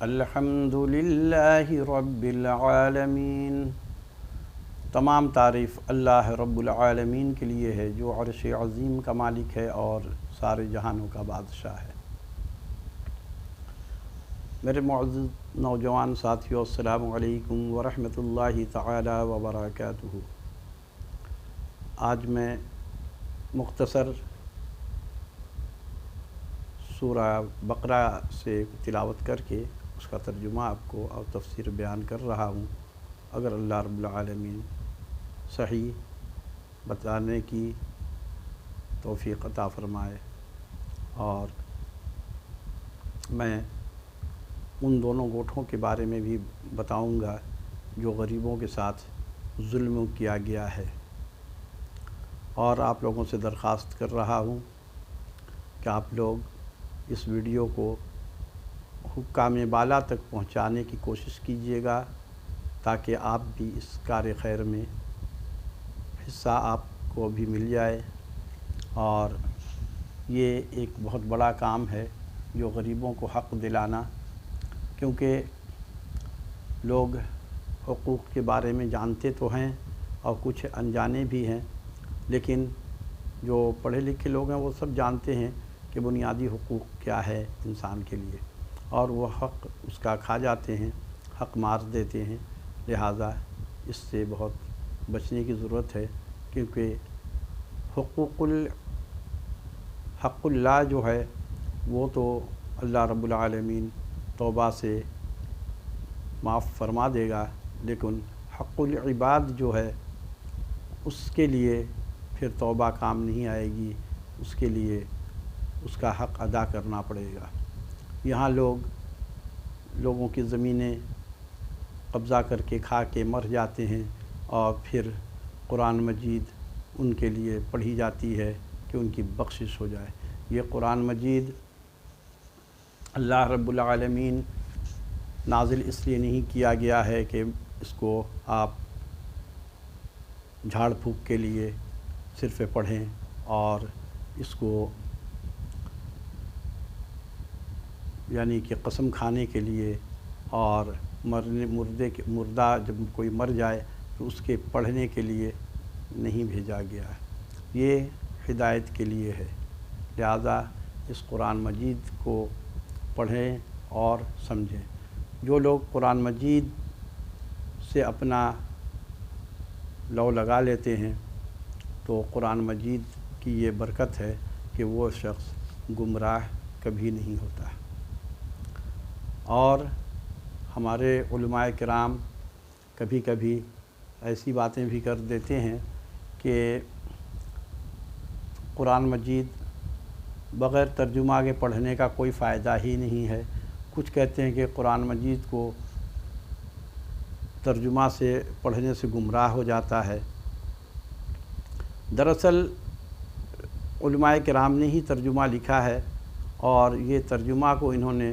الحمدللہ رب العالمین۔ تمام تعریف اللہ رب العالمین کے لیے ہے جو عرش عظیم کا مالک ہے اور سارے جہانوں کا بادشاہ ہے۔ میرے معزز نوجوان ساتھیوں، السلام علیکم ورحمۃ اللہ تعالی وبرکاتہ۔ آج میں مختصر سورہ بقرہ سے تلاوت کر کے اس کا ترجمہ آپ کو اور تفسیر بیان کر رہا ہوں۔ اگر اللہ رب العالمین صحیح بتانے کی توفیق عطا فرمائے، اور میں ان دونوں گوٹھوں کے بارے میں بھی بتاؤں گا جو غریبوں کے ساتھ ظلم کیا گیا ہے، اور آپ لوگوں سے درخواست کر رہا ہوں کہ آپ لوگ اس ویڈیو کو حکام بالا تک پہنچانے کی کوشش کیجیے گا تاکہ آپ بھی اس کار خیر میں حصہ آپ کو بھی مل جائے۔ اور یہ ایک بہت بڑا کام ہے جو غریبوں کو حق دلانا، کیونکہ لوگ حقوق کے بارے میں جانتے تو ہیں اور کچھ انجانے بھی ہیں، لیکن جو پڑھے لکھے لوگ ہیں وہ سب جانتے ہیں کہ بنیادی حقوق کیا ہے انسان کے لیے، اور وہ حق اس کا کھا جاتے ہیں، حق مار دیتے ہیں۔ لہٰذا اس سے بہت بچنے کی ضرورت ہے، کیونکہ حق اللہ جو ہے وہ تو اللہ رب العالمین توبہ سے معاف فرما دے گا، لیکن حق العباد جو ہے اس کے لیے پھر توبہ کام نہیں آئے گی، اس کے لیے اس کا حق ادا کرنا پڑے گا۔ یہاں لوگوں کی زمینیں قبضہ کر کے کھا کے مر جاتے ہیں، اور پھر قرآن مجید ان کے لیے پڑھی جاتی ہے کہ ان کی بخشش ہو جائے۔ یہ قرآن مجید اللہ رب العالمین نازل اس لیے نہیں کیا گیا ہے کہ اس کو آپ جھاڑ پھونک کے لیے صرف پڑھیں اور اس کو یعنی کہ قسم کھانے کے لیے، اور مردہ جب کوئی مر جائے تو اس کے پڑھنے کے لیے نہیں بھیجا گیا ہے، یہ ہدایت کے لیے ہے۔ لہذا اس قرآن مجید کو پڑھیں اور سمجھیں۔ جو لوگ قرآن مجید سے اپنا لو لگا لیتے ہیں تو قرآن مجید کی یہ برکت ہے کہ وہ شخص گمراہ کبھی نہیں ہوتا۔ اور ہمارے علماء کرام کبھی کبھی ایسی باتیں بھی کر دیتے ہیں کہ قرآن مجید بغیر ترجمہ کے پڑھنے کا کوئی فائدہ ہی نہیں ہے۔ کچھ کہتے ہیں کہ قرآن مجید کو ترجمہ سے پڑھنے سے گمراہ ہو جاتا ہے۔ دراصل علماء کرام نے ہی ترجمہ لکھا ہے، اور یہ ترجمہ کو انہوں نے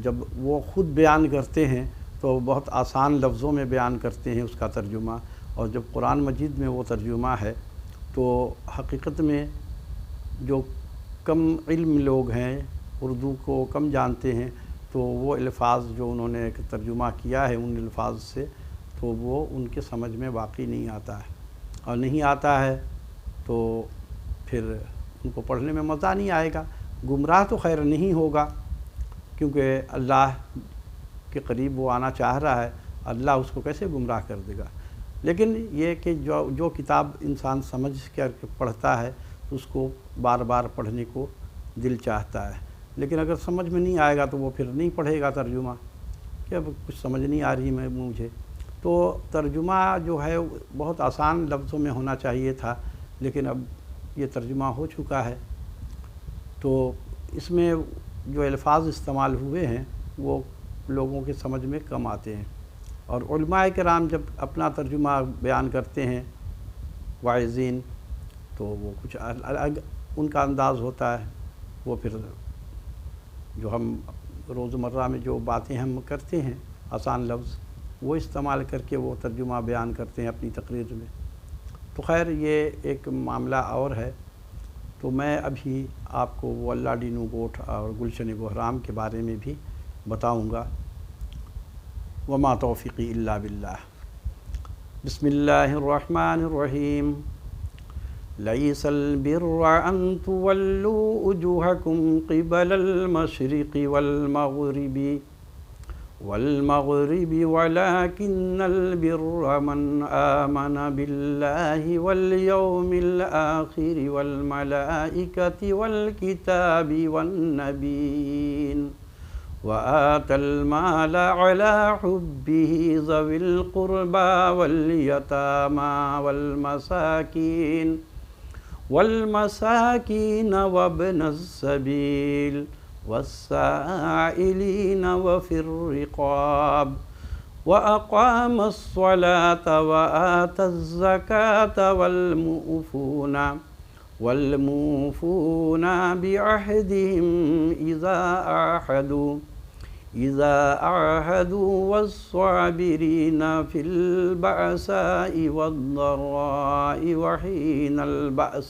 جب وہ خود بیان کرتے ہیں تو بہت آسان لفظوں میں بیان کرتے ہیں اس کا ترجمہ، اور جب قرآن مجید میں وہ ترجمہ ہے تو حقیقت میں جو کم علم لوگ ہیں، اردو کو کم جانتے ہیں، تو وہ الفاظ جو انہوں نے ترجمہ کیا ہے ان الفاظ سے، تو وہ ان کے سمجھ میں واقعی نہیں آتا ہے، اور نہیں آتا ہے تو پھر ان کو پڑھنے میں مزہ نہیں آئے گا۔ گمراہ تو خیر نہیں ہوگا، کیونکہ اللہ کے قریب وہ آنا چاہ رہا ہے، اللہ اس کو کیسے گمراہ کر دے گا۔ لیکن یہ کہ جو کتاب انسان سمجھ کر پڑھتا ہے تو اس کو بار بار پڑھنے کو دل چاہتا ہے، لیکن اگر سمجھ میں نہیں آئے گا تو وہ پھر نہیں پڑھے گا ترجمہ، کہ اب کچھ سمجھ نہیں آ رہی مجھے۔ تو ترجمہ جو ہے بہت آسان لفظوں میں ہونا چاہیے تھا، لیکن اب یہ ترجمہ ہو چکا ہے، تو اس میں جو الفاظ استعمال ہوئے ہیں وہ لوگوں کے سمجھ میں کم آتے ہیں۔ اور علماء کرام جب اپنا ترجمہ بیان کرتے ہیں واعظین، تو وہ کچھ الگ ان کا انداز ہوتا ہے۔ وہ پھر جو ہم روزمرہ میں جو باتیں ہم کرتے ہیں آسان لفظ، وہ استعمال کر کے وہ ترجمہ بیان کرتے ہیں اپنی تقریر میں۔ تو خیر یہ ایک معاملہ اور ہے۔ تو میں ابھی آپ کو وہ اللہ ڈینو گوٹھ اور گلشن بہرام کے بارے میں بھی بتاؤں گا۔ وما توفیقی الا باللہ۔ بسم اللہ الرحمن الرحیم۔ لیس البر ان تولوا وجوہکم قبل المشرق والمغرب ولكن البر من آمن بالله واليوم الآخر والملائكة والكتاب والنبيين وآتى المال على حبه ذوي القربى واليتامى والمساكين وابن السبيل والسائلين وفي الرقاب وأقام الصلاة وآتى الزكاة والموفون بعهدهم إذا عاهدوا والصابرين في البأساء والضراء وحين البأس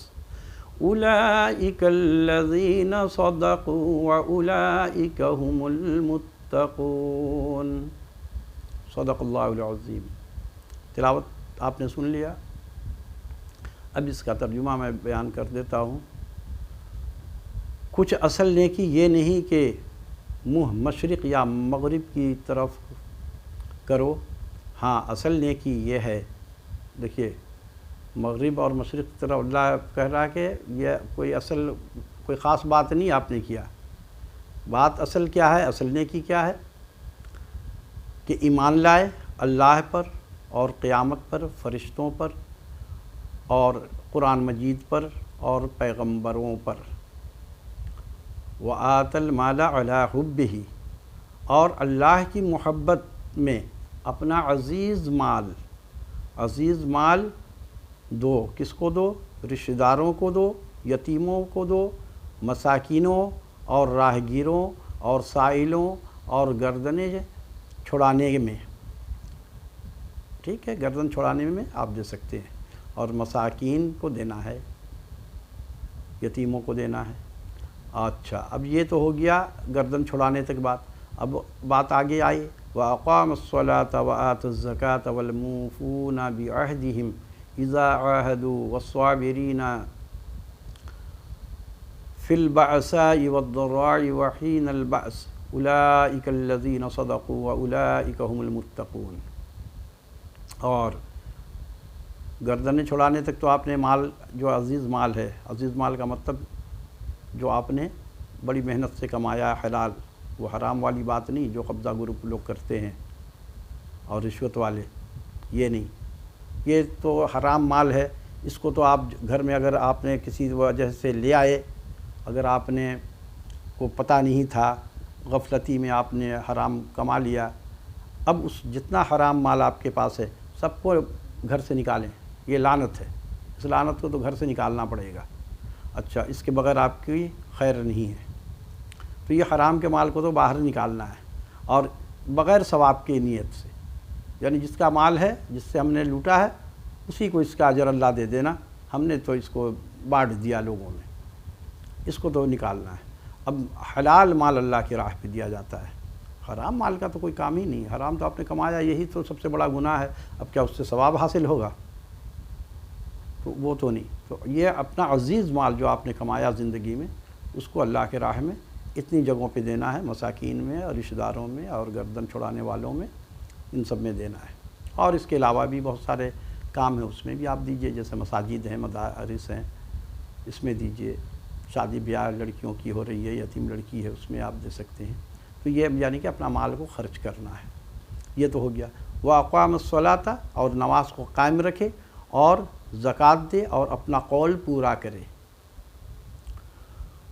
أولئك الذين صدقوا وأولئك هم المتقون۔ صدق اللہ العظیم۔ تلاوت آپ نے سن لیا، اب اس کا ترجمہ میں بیان کر دیتا ہوں۔ کچھ اصل نیکی یہ نہیں کہ منہ مشرق یا مغرب کی طرف کرو، ہاں اصل نیکی یہ ہے، دیکھیے مغرب اور مشرق کی طرف اللہ کہہ رہا کہ یہ کوئی خاص بات نہیں آپ نے کیا۔ بات اصل کیا ہے؟ اصل نیکی کیا ہے؟ کہ ایمان لائے اللہ پر اور قیامت پر، فرشتوں پر اور قرآن مجید پر اور پیغمبروں پر۔ وآتى المال على حبه، اور اللہ کی محبت میں اپنا عزیز مال دو۔ کس کو دو؟ رشتہ داروں کو دو، یتیموں کو دو، مساکینوں اور راہگیروں اور سائلوں اور گردنیں چھڑانے میں، ٹھیک ہے، گردن چھڑانے میں آپ دے سکتے ہیں، اور مساکین کو دینا ہے، یتیموں کو دینا ہے۔ اچھا، اب یہ تو ہو گیا گردن چھڑانے تک بات۔ اب بات آگے آئی، وَأَقَامَ الصَّلَاةَ وَآتَى الزَّكَاةَ وَالْمُوفُونَ بِعَهْدِهِمْ إِذَا عَاهَدُوا وَالصَّابِرِينَ فِي الْبَأْسَاءِ وَالضَّرَّاءِ وَحِينَ الْبَأْسِ أُولَئِكَ الَّذِينَ صَدَقُوا وَأُولَئِكَ هُمُ الْمُتَّقُونَ۔ اور گردنیں چھڑانے تک تو آپ نے مال، جو عزیز مال ہے، عزیز مال کا مطلب جو آپ نے بڑی محنت سے کمایا حلال، وہ حرام والی بات نہیں جو قبضہ گروپ لوگ کرتے ہیں اور رشوت والے، یہ نہیں، یہ تو حرام مال ہے۔ اس کو تو آپ گھر میں اگر آپ نے کسی وجہ سے لے آئے، اگر آپ نے کو پتہ نہیں تھا، غفلتی میں آپ نے حرام کما لیا، اب اس جتنا حرام مال آپ کے پاس ہے سب کو گھر سے نکالیں، یہ لعنت ہے، اس لعنت کو تو گھر سے نکالنا پڑے گا۔ اچھا، اس کے بغیر آپ کی خیر نہیں ہے، تو یہ حرام کے مال کو تو باہر نکالنا ہے، اور بغیر ثواب کی نیت سے، یعنی جس کا مال ہے، جس سے ہم نے لوٹا ہے، اسی کو اس کا اجر اللہ دے دینا، ہم نے تو اس کو بانٹ دیا لوگوں میں، اس کو تو نکالنا ہے۔ اب حلال مال اللہ کی راہ پہ دیا جاتا ہے، حرام مال کا تو کوئی کام ہی نہیں، حرام تو آپ نے کمایا، یہی تو سب سے بڑا گناہ ہے، اب کیا اس سے ثواب حاصل ہوگا؟ تو وہ تو نہیں۔ تو یہ اپنا عزیز مال جو آپ نے کمایا زندگی میں، اس کو اللہ کے راہ میں اتنی جگہوں پہ دینا ہے، مساکین میں اور رشتہ داروں میں اور گردن چھڑانے والوں میں، ان سب میں دینا ہے۔ اور اس کے علاوہ بھی بہت سارے کام ہیں، اس میں بھی آپ دیجئے، جیسے مساجد ہیں، مدارس ہیں، اس میں دیجئے، شادی بیاہ لڑکیوں کی ہو رہی ہے، یتیم لڑکی ہے، اس میں آپ دے سکتے ہیں۔ تو یہ یعنی کہ اپنا مال کو خرچ کرنا ہے، یہ تو ہو گیا۔ وَأَقَامَ الصَّلَاةَ، اور نماز کو قائم رکھے اور زکوٰۃ دے اور اپنا قول پورا کرے۔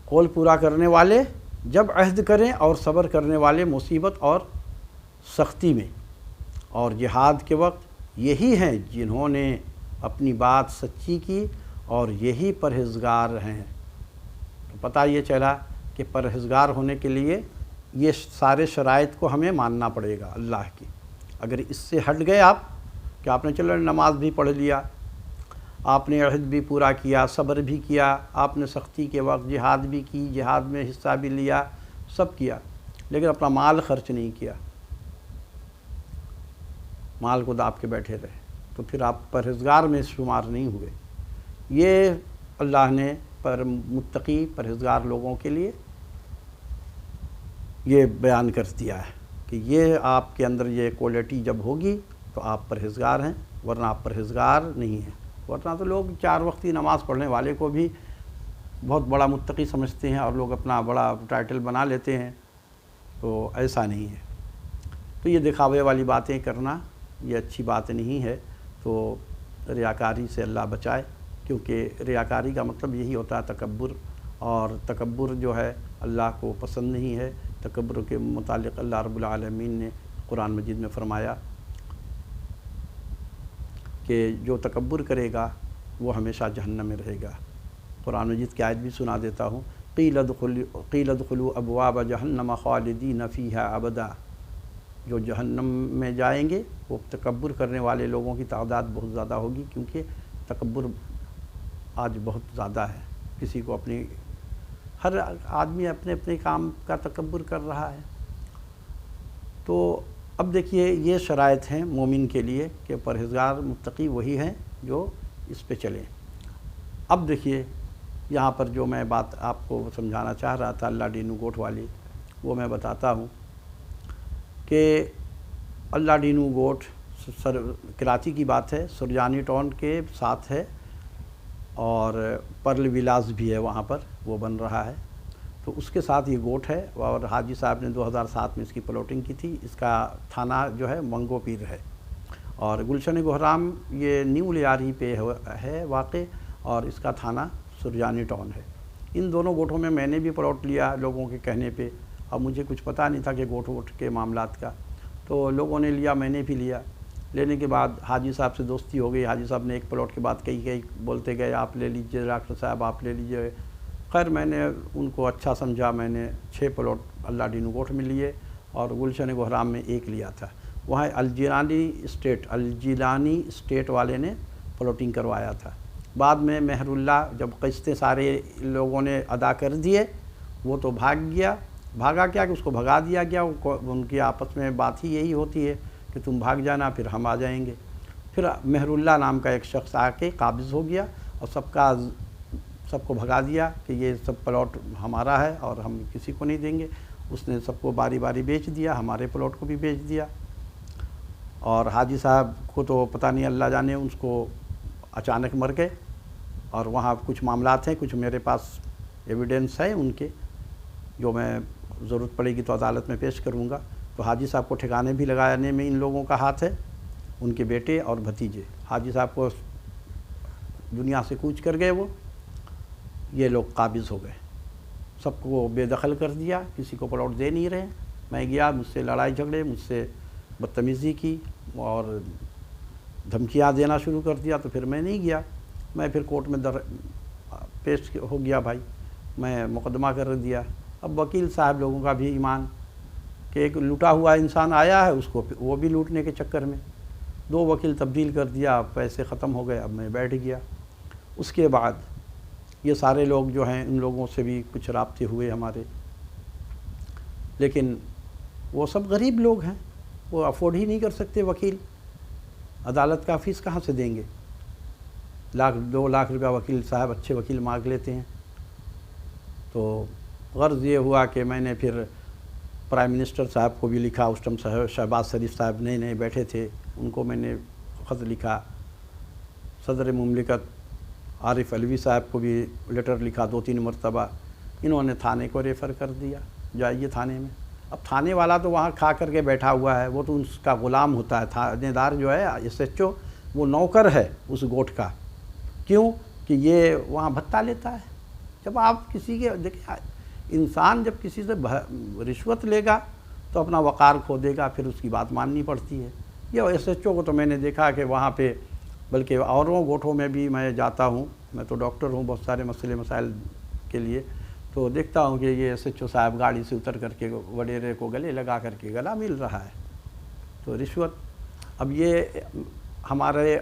قول پورا کرنے والے جب عہد کریں، اور صبر کرنے والے مصیبت اور سختی میں، اور جہاد کے وقت یہی ہیں جنہوں نے اپنی بات سچی کی اور یہی پرہیزگار ہیں۔ تو پتہ یہ چلا کہ پرہیزگار ہونے کے لیے یہ سارے شرائط کو ہمیں ماننا پڑے گا اللہ کی۔ اگر اس سے ہٹ گئے آپ، کہ آپ نے چلو نماز بھی پڑھ لیا، آپ نے عہد بھی پورا کیا، صبر بھی کیا، آپ نے سختی کے وقت جہاد بھی کی، جہاد میں حصہ بھی لیا، سب کیا، لیکن اپنا مال خرچ نہیں کیا، مال کو داب کے بیٹھے رہے، تو پھر آپ پرہیزگار میں شمار نہیں ہوئے۔ یہ اللہ نے متقی پرہیزگار لوگوں کے لیے یہ بیان کر دیا ہے کہ یہ آپ کے اندر یہ کوالٹی جب ہوگی تو آپ پرہیزگار ہیں، ورنہ آپ پرہیزگار نہیں ہیں۔ ورنہ تو لوگ 4 وقت کی نماز پڑھنے والے کو بھی بہت بڑا متقی سمجھتے ہیں اور لوگ اپنا بڑا ٹائٹل بنا لیتے ہیں، تو ایسا نہیں ہے۔ تو یہ دکھاوے والی باتیں کرنا یہ اچھی بات نہیں ہے، تو ریاکاری سے اللہ بچائے، کیونکہ ریاکاری کا مطلب یہی ہوتا ہے تکبر، اور تکبر جو ہے اللہ کو پسند نہیں ہے۔ تکبر کے متعلق اللہ رب العالمین نے قرآن مجید میں فرمایا کہ جو تکبر کرے گا وہ ہمیشہ جہنم میں رہے گا۔ قرآن مجید کی آیت بھی سنا دیتا ہوں، قیل ادخلوا ابواب جہنم خالدین فیہا ابدا، جو جہنم میں جائیں گے وہ تکبر کرنے والے لوگوں کی تعداد بہت زیادہ ہوگی، کیونکہ تکبر آج بہت زیادہ ہے، کسی کو اپنی، ہر آدمی اپنے اپنے کام کا تکبر کر رہا ہے۔ تو اب دیکھیے یہ شرائط ہیں مومن کے لیے کہ پرہیزگار متقی وہی ہیں جو اس پہ چلیں۔ اب دیکھیے یہاں پر جو میں بات آپ کو سمجھانا چاہ رہا تھا اللہ ڈینو گوٹ والی، وہ میں بتاتا ہوں کہ اللہ ڈینو گوٹ کراچی کی بات ہے، سرجانی ٹاؤن کے ساتھ ہے، اور پرل ولاز بھی ہے وہاں پر، وہ بن رہا ہے، تو اس کے ساتھ یہ گوٹ ہے، اور حاجی صاحب نے 2007 میں اس کی پلاٹنگ کی تھی۔ اس کا تھانہ جو ہے منگو پیر ہے، اور گلشن گہرام یہ نیو لیاری پہ ہے واقع، اور اس کا تھانہ سرجانی ٹاؤن ہے۔ ان دونوں گوٹوں میں نے بھی پلاٹ لیا لوگوں کے کہنے پہ، اب مجھے کچھ پتہ نہیں تھا کہ گوٹ ووٹ کے معاملات کا، تو لوگوں نے لیا، میں نے بھی لیا۔ لینے کے بعد حاجی صاحب سے دوستی ہو گئی، حاجی صاحب نے ایک پلاٹ کے بعد کئی بولتے گئے آپ لے لیجئے، ڈاکٹر صاحب آپ لے لیجئے۔ خیر میں نے ان کو اچھا سمجھا، میں نے 6 پلاٹ اللہ ڈینو گوٹ میں لیے، اور گلشن گہرام میں 1 لیا تھا۔ وہاں الجیلانی اسٹیٹ والے نے پلاٹنگ کروایا تھا۔ بعد میں مہر اللہ جب قسطیں سارے لوگوں نے ادا کر دیے، وہ تو بھاگا کیا کہ اس کو بھگا دیا گیا، ان کی آپس میں بات ہی یہی ہوتی ہے کہ تم بھاگ جانا پھر ہم آ جائیں گے۔ پھر مہر اللہ نام کا ایک شخص آ کے قابض ہو گیا اور سب کو بھگا دیا کہ یہ سب پلاٹ ہمارا ہے اور ہم کسی کو نہیں دیں گے۔ اس نے سب کو باری باری بیچ دیا، ہمارے پلاٹ کو بھی بیچ دیا، اور حاجی صاحب کو تو پتہ نہیں، اللہ جانے اس کو اچانک مر گئے۔ اور وہاں کچھ معاملات ہیں، کچھ میرے پاس ایویڈنس ہے ان کے، جو میں ضرورت پڑے گی تو عدالت میں پیش کروں گا۔ تو حاجی صاحب کو ٹھکانے بھی لگانے میں ان لوگوں کا ہاتھ ہے، ان کے بیٹے اور بھتیجے۔ حاجی صاحب کو دنیا سے کوچ کر گئے، وہ یہ لوگ قابض ہو گئے، سب کو بے دخل کر دیا، کسی کو پلاٹ دے نہیں رہے۔ میں گیا، مجھ سے لڑائی جھگڑے، مجھ سے بدتمیزی کی اور دھمکیاں دینا شروع کر دیا، تو پھر میں نہیں گیا، میں پھر کورٹ میں پیش ہو گیا بھائی، میں مقدمہ کر دیا۔ اب وکیل صاحب لوگوں کا بھی ایمان کہ ایک لوٹا ہوا انسان آیا ہے، اس کو وہ بھی لوٹنے کے چکر میں 2 وکیل تبدیل کر دیا، پیسے ختم ہو گئے، اب میں بیٹھ گیا۔ اس کے بعد یہ سارے لوگ جو ہیں، ان لوگوں سے بھی کچھ رابطے ہوئے ہمارے، لیکن وہ سب غریب لوگ ہیں، وہ افورڈ ہی نہیں کر سکتے وکیل، عدالت کا فیس کہاں سے دیں گے؟ 1-2 لاکھ روپیہ وکیل صاحب اچھے وکیل مانگ لیتے ہیں۔ تو غرض یہ ہوا کہ میں نے پھر پرائم منسٹر صاحب کو بھی لکھا، اس ٹائم شہباز شریف صاحب نئے بیٹھے تھے، ان کو میں نے خط لکھا۔ صدر مملکت عارف علوی صاحب کو بھی لیٹر لکھا 2-3 مرتبہ، انہوں نے تھانے کو ریفر کر دیا، جائیے تھانے میں۔ اب تھانے والا تو وہاں کھا کر کے بیٹھا ہوا ہے، وہ تو اس کا غلام ہوتا ہے، تھانے دار جو ہے SHO وہ نوکر ہے اس گوٹ کا۔ کیوں کہ یہ وہاں بھتہ لیتا ہے۔ جب آپ کسی کے دیکھیں، انسان جب کسی سے رشوت لے گا تو اپنا وقار کھو دے گا، پھر اس کی بات ماننی پڑتی ہے۔ یہ SHO کو تو میں نے دیکھا کہ وہاں پہ، بلکہ اوروں گوٹھوں میں بھی میں جاتا ہوں، میں تو ڈاکٹر ہوں بہت سارے مسائل کے لیے، تو دیکھتا ہوں کہ یہ SHO صاحب گاڑی سے اتر کر کے وڈیرے کو گلے لگا کر کے گلا مل رہا ہے، تو رشوت۔ اب یہ ہمارے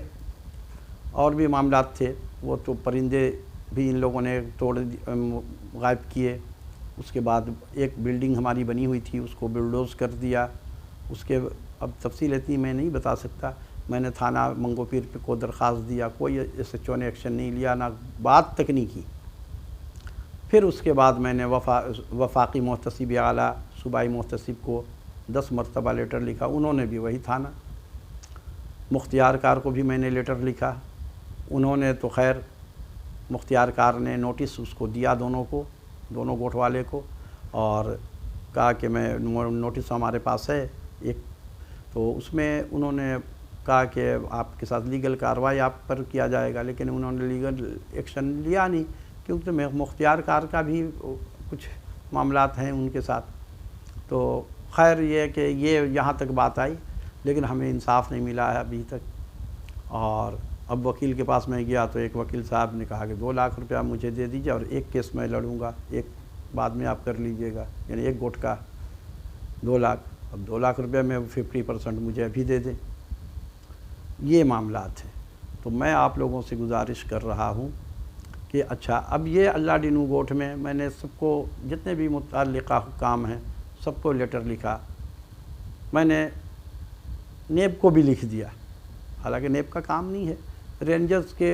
اور بھی معاملات تھے، وہ تو پرندے بھی ان لوگوں نے غائب کیے۔ اس کے بعد ایک بلڈنگ ہماری بنی ہوئی تھی، اس کو بلڈوز کر دیا۔ اس کے اب تفصیل اتنی میں نہیں بتا سکتا۔ میں نے تھانہ منگو پیر پہ کو درخواست دیا، کوئی ایس ایچ او نے ایکشن نہیں لیا، نہ بات تک نہیں کی۔ پھر اس کے بعد میں نے وفاقی محتسب اعلیٰ صوبائی محتسب کو 10 مرتبہ لیٹر لکھا، انہوں نے بھی وہی تھانہ۔ مختار کار کو بھی میں نے لیٹر لکھا، انہوں نے تو خیر مختار کار نے نوٹس اس کو دیا دونوں گوٹھ والے کو، اور کہا کہ میں نوٹس ہمارے پاس ہے ایک، تو اس میں انہوں نے کہا کہ آپ کے ساتھ لیگل کارروائی آپ پر کیا جائے گا، لیکن انہوں نے لیگل ایکشن لیا نہیں، کیونکہ مختار کار کا بھی کچھ معاملات ہیں ان کے ساتھ۔ تو خیر یہ کہ یہ یہاں تک بات آئی، لیکن ہمیں انصاف نہیں ملا ہے ابھی تک۔ اور اب وکیل کے پاس میں گیا تو ایک وکیل صاحب نے کہا کہ 2 لاکھ روپیہ مجھے دے دیجیے اور ایک کیس میں لڑوں گا، ایک بعد میں آپ کر لیجئے گا، یعنی ایک گوٹ کا 2 لاکھ۔ اب 2 لاکھ روپیہ میں 50% مجھے ابھی دے دیں۔ یہ معاملات ہیں۔ تو میں آپ لوگوں سے گزارش کر رہا ہوں کہ اچھا اب یہ اللہ ڈینو گوٹھ میں نے سب کو جتنے بھی متعلقہ حکام ہیں سب کو لیٹر لکھا، میں نے نیب کو بھی لکھ دیا، حالانکہ نیب کا کام نہیں ہے۔ رینجرز کے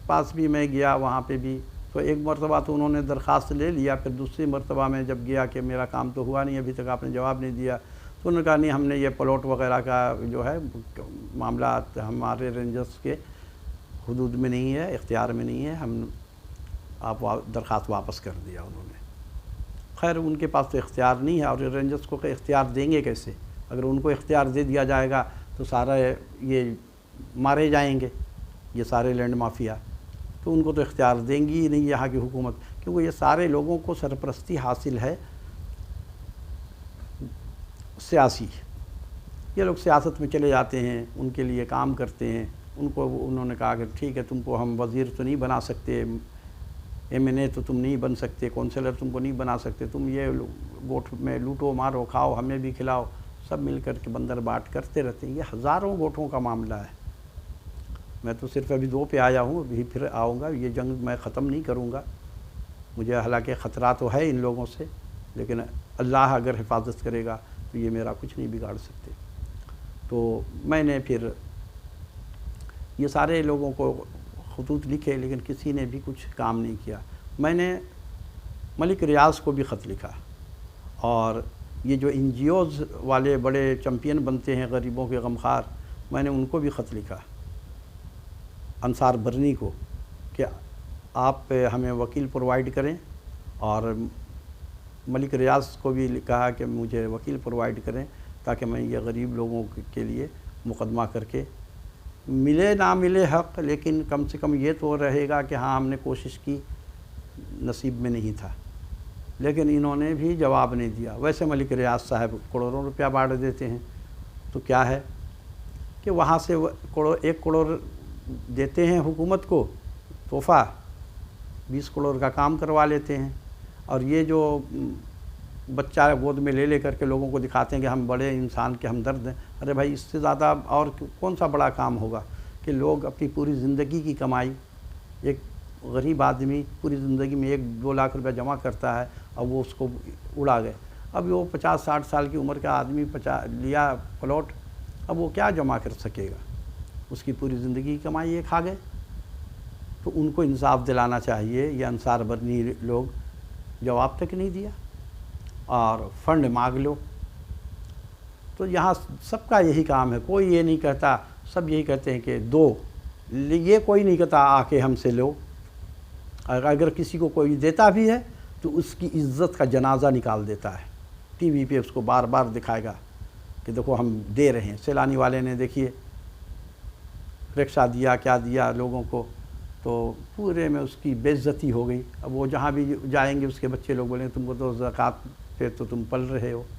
پاس بھی میں گیا، وہاں پہ بھی تو ایک مرتبہ تو انہوں نے درخواست لے لیا، پھر دوسری مرتبہ میں جب گیا کہ میرا کام تو ہوا نہیں، ابھی تک آپ نے جواب نہیں دیا، تو انہوں نے کہا نہیں ہم نے یہ پلاٹ وغیرہ کا جو ہے معاملات ہمارے رینجرز کے حدود میں نہیں ہے، اختیار میں نہیں ہے، ہم آپ درخواست واپس کر دیا انہوں نے۔ خیر ان کے پاس تو اختیار نہیں ہے، اور رینجرز کو اختیار دیں گے کیسے؟ اگر ان کو اختیار دے دیا جائے گا تو سارا یہ مارے جائیں گے، یہ سارے لینڈ مافیا، تو ان کو تو اختیار دیں گی ہی نہیں یہاں کی حکومت، کیونکہ یہ سارے لوگوں کو سرپرستی حاصل ہے سیاسی۔ یہ لوگ سیاست میں چلے جاتے ہیں، ان کے لیے کام کرتے ہیں، انہوں نے کہا کہ ٹھیک ہے تم کو ہم وزیر تو نہیں بنا سکتے، ایم این اے تو تم نہیں بن سکتے، کونسلر تم کو نہیں بنا سکتے، تم یہ گوٹھ میں لوٹو مارو کھاؤ ہمیں بھی کھلاؤ، سب مل کر کے بندر بانٹ کرتے رہتے ہیں۔ یہ ہزاروں گوٹھوں کا معاملہ ہے۔ میں تو صرف ابھی 2 پہ آیا ہوں، ابھی پھر آؤں گا، یہ جنگ میں ختم نہیں کروں گا، مجھے حالانکہ خطرہ تو ہے ان لوگوں سے، لیکن اللہ اگر حفاظت کرے گا تو یہ میرا کچھ نہیں بگاڑ سکتے۔ تو میں نے پھر یہ سارے لوگوں کو خطوط لکھے، لیکن کسی نے بھی کچھ کام نہیں کیا۔ میں نے ملک ریاض کو بھی خط لکھا، اور یہ جو این جی اوز والے بڑے چمپئن بنتے ہیں غریبوں کے غمخوار، میں نے ان کو بھی خط لکھا، انصار برنی کو، کہ آپ ہمیں وکیل پرووائڈ کریں، اور ملک ریاض کو بھی کہا کہ مجھے وکیل پرووائڈ کریں تاکہ میں یہ غریب لوگوں کے لیے مقدمہ کر کے ملے نہ ملے حق، لیکن کم سے کم یہ تو رہے گا کہ ہاں ہم نے کوشش کی، نصیب میں نہیں تھا۔ لیکن انہوں نے بھی جواب نہیں دیا۔ ویسے ملک ریاض صاحب کروڑوں روپیہ بانٹ دیتے ہیں، تو کیا ہے کہ وہاں سے 1 کروڑ دیتے ہیں حکومت کو تحفہ، 20 کروڑ کا کام کروا لیتے ہیں، اور یہ جو بچہ گود میں لے کر کے لوگوں کو دکھاتے ہیں کہ ہم بڑے انسان کے ہمدرد ہیں۔ ارے بھائی اس سے زیادہ اور کون سا بڑا کام ہوگا کہ لوگ اپنی پوری زندگی کی کمائی، ایک غریب آدمی پوری زندگی میں 1-2 لاکھ روپیہ جمع کرتا ہے اور وہ اس کو اڑا گئے۔ اب وہ 50-60 سال کی عمر کا آدمی لیا پلاٹ، اب وہ کیا جمع کر سکے گا؟ اس کی پوری زندگی کی کمائی یہ کھا گئے۔ تو ان کو انصاف دلانا چاہیے۔ یہ انصار برنی لوگ جواب تک نہیں دیا، اور فنڈ مانگ لو۔ تو یہاں سب کا یہی کام ہے، کوئی یہ نہیں کہتا، سب یہی کہتے ہیں کہ دو، یہ کوئی نہیں کہتا آ کے ہم سے لو۔ اگر کسی کو کوئی دیتا بھی ہے تو اس کی عزت کا جنازہ نکال دیتا ہے، ٹی وی پہ اس کو بار بار دکھائے گا کہ دیکھو ہم دے رہے ہیں۔ سیلانی والے نے دیکھیے رکشہ دیا، کیا دیا لوگوں کو، تو پورے میں اس کی بے عزتی ہو گئی۔ اب وہ جہاں بھی جائیں گے اس کے بچے لوگ بولیں گے تم کو تو زکوٰۃ پہ تو تم پل رہے ہو۔